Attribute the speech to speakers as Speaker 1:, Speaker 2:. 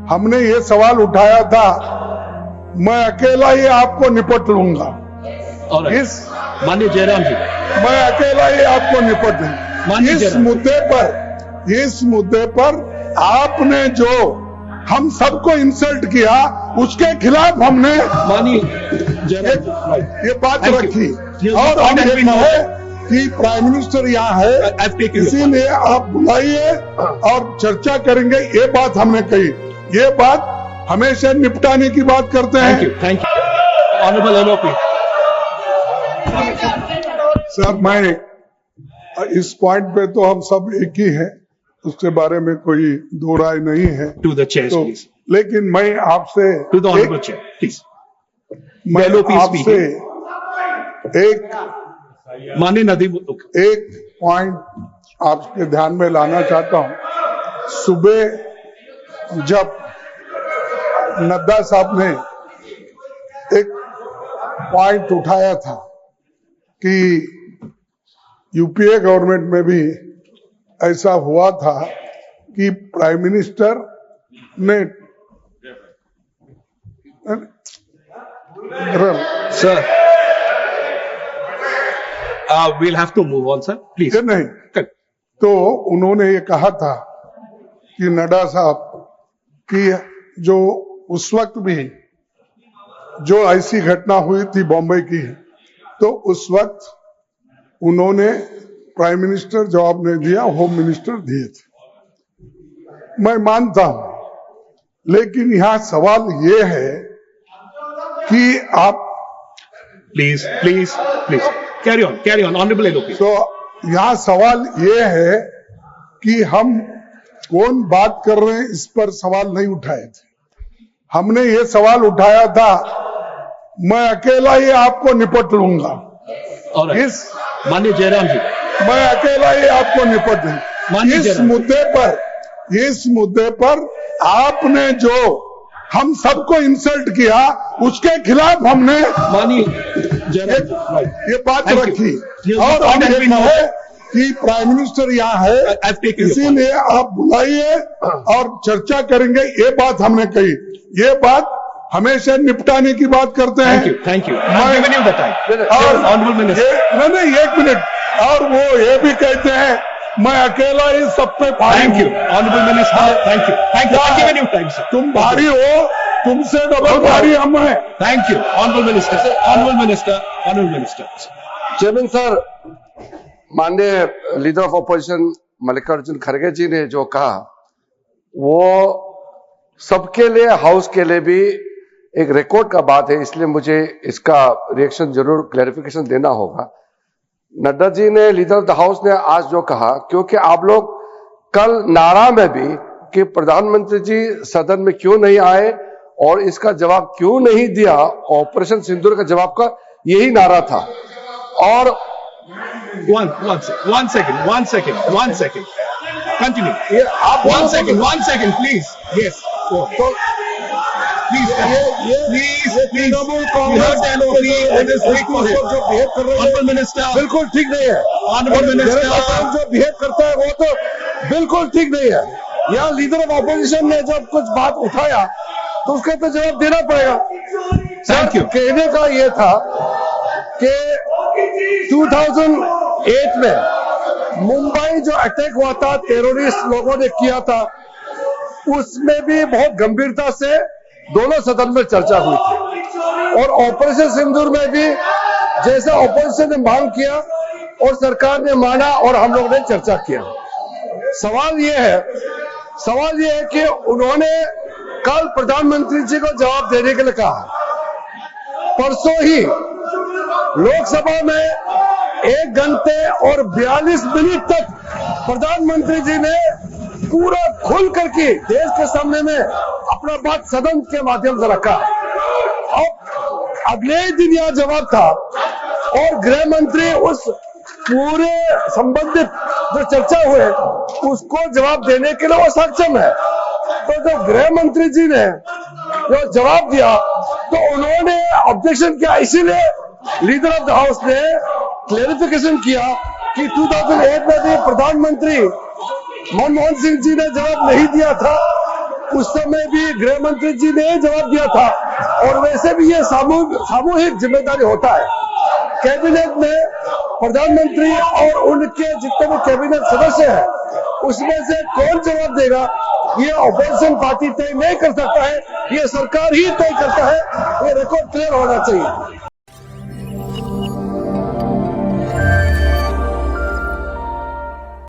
Speaker 1: हमने ये सवाल उठाया था, मैं अकेला ही आपको निपट लूंगा। इस
Speaker 2: माननीय जयराम जी,
Speaker 1: मैं अकेला ही आपको निपट लूंगा। इस मुद्दे पर आपने जो हम सबको इंसल्ट किया, उसके खिलाफ हमने
Speaker 2: माननीय
Speaker 1: ये बात रखी। और हम ये कहे कि प्राइम मिनिस्टर यहाँ है, इसीलिए आप बुलाइए और चर्चा करेंगे, ये बात हमने कही। ये बात हमेशा निपटाने की बात करते हैं।
Speaker 2: Thank you honourable LOP.
Speaker 1: Sir, मैं इस पॉइंट पे तो हम सब एक ही हैं, उसके बारे में कोई दो राय नहीं है।
Speaker 2: To the chair please.
Speaker 1: लेकिन मैं आपसे
Speaker 2: to the honourable chair please.
Speaker 1: मैं आपसे एक
Speaker 2: माननीय नदीम
Speaker 1: एक पॉइंट आपके ध्यान में लाना चाहता हूं। सुबह जब नड्डा साहब ने एक पॉइंट उठाया था कि यूपीए गवर्नमेंट में भी ऐसा हुआ था कि प्राइम मिनिस्टर ने
Speaker 2: sir we'll have to move on, sir. Please.
Speaker 1: नहीं, तो उन्होंने ये कहा था कि नड्डा साहब कि जो उस वक्त भी जो ऐसी घटना हुई थी बॉम्बे की, तो उस वक्त उन्होंने प्राइम मिनिस्टर जवाब नहीं दिया, होम मिनिस्टर दिए थे। मैं मानता हूं, लेकिन यहां सवाल ये है कि आप
Speaker 2: please please please carry on honourable LOP.
Speaker 1: तो यहाँ सवाल ये है कि हम कौन बात कर रहे हैं, इस पर सवाल नहीं उठाए थे। हमने ये सवाल उठाया था, मैं अकेला ही आपको निपट लूंगा। इस
Speaker 2: माननीय जयराम जी,
Speaker 1: मैं अकेला ही आपको निपट लूंगा। इस मुद्दे पर आपने जो हम सबको इंसल्ट किया, उसके खिलाफ हमने
Speaker 2: माननीय
Speaker 1: ये बात रखी। और हम ये कहे कि प्राइम मिनिस्टर यहाँ है, इसीलिए आप बुलाइए और चर्चा करेंगे, ये बात हमने कही। ये बात हमेशा निपटाने की बात करते हैं।
Speaker 2: Thank you.
Speaker 1: और नहीं, एक मिनट, और वो ये भी कहते हैं मैं अकेला ही सब पे भारी।
Speaker 2: Thank you honourable minister. Thank you.
Speaker 1: तुम भारी हो, तुमसे डबल भारी हम हैं।
Speaker 2: Thank you honourable minister. Honourable minister.
Speaker 3: Chairman sir, माननीय लीडर ऑफ अपोजिशन मल्लिकार्जुन खड़गे जी ने जो कहा, वो सबके लिए, हाउस के लिए भी एक रिकॉर्ड का बात है, इसलिए मुझे इसका रिएक्शन जरूर, क्लैरिफिकेशन देना होगा। नड्डा जी ने, लीडर ऑफ द हाउस ने आज जो कहा, क्योंकि आप लोग कल नारा में भी कि प्रधानमंत्री जी सदन में क्यों नहीं आए और इसका जवाब क्यों नहीं दिया, ऑपरेशन सिंदूर का जवाब का यही नारा था। और
Speaker 2: one second continue।
Speaker 3: ये आप
Speaker 2: one second please। yes
Speaker 3: तो
Speaker 2: please you heard the LOP and speak for him।
Speaker 3: जो बिहेव कर रहे हैं
Speaker 2: honorable minister,
Speaker 3: बिल्कुल ठीक नहीं है।
Speaker 2: honorable minister,
Speaker 3: जो बिहेव करता है वो तो बिल्कुल ठीक नहीं है। यहाँ लीडर ऑफ अपोजिशन ने जब कुछ बात उठाया तो उसका तो जवाब देना पड़ेगा।
Speaker 2: Thank you.
Speaker 3: कहने का ये था कि 2008 में मुंबई जो अटैक हुआ था, टेररिस्ट लोगों ने किया था, उसमें भी बहुत गंभीरता से दोनों सदन में चर्चा हुई थी। और ऑपरेशन सिंदूर में भी जैसा ऑपोजिशन ने मांग किया और सरकार ने माना और हम लोगों ने चर्चा किया। सवाल ये है कि उन्होंने कल प्रधानमंत्री जी को जवाब देने के लिए कहा। परसों ही लोकसभा में 1 घंटे और 42 मिनट तक प्रधानमंत्री जी ने पूरा खुल करके देश के सामने में अपना बात सदन के माध्यम से रखा। अब अगले दिन यह जवाब था और गृह मंत्री उस पूरे संबंधित जो चर्चा हुए उसको जवाब देने के लिए वो सक्षम है। तो जब गृह मंत्री जी ने जो जवाब दिया तो उन्होंने ऑब्जेक्शन किया, इसीलिए लीडर ऑफ द हाउस ने क्लेरिफिकेशन किया कि 2008 में भी प्रधानमंत्री मनमोहन सिंह जी ने जवाब नहीं दिया था उस समय भी गृह मंत्री जी ने जवाब दिया था। और वैसे भी ये सामूहिक जिम्मेदारी होता है। कैबिनेट में प्रधानमंत्री और उनके जितने भी कैबिनेट सदस्य हैं, उसमें से कौन जवाब देगा ये ऑपोजिशन पार्टी तय नहीं कर सकता है, ये सरकार ही तय करता है। ये रिकॉर्ड क्लियर होना चाहिए।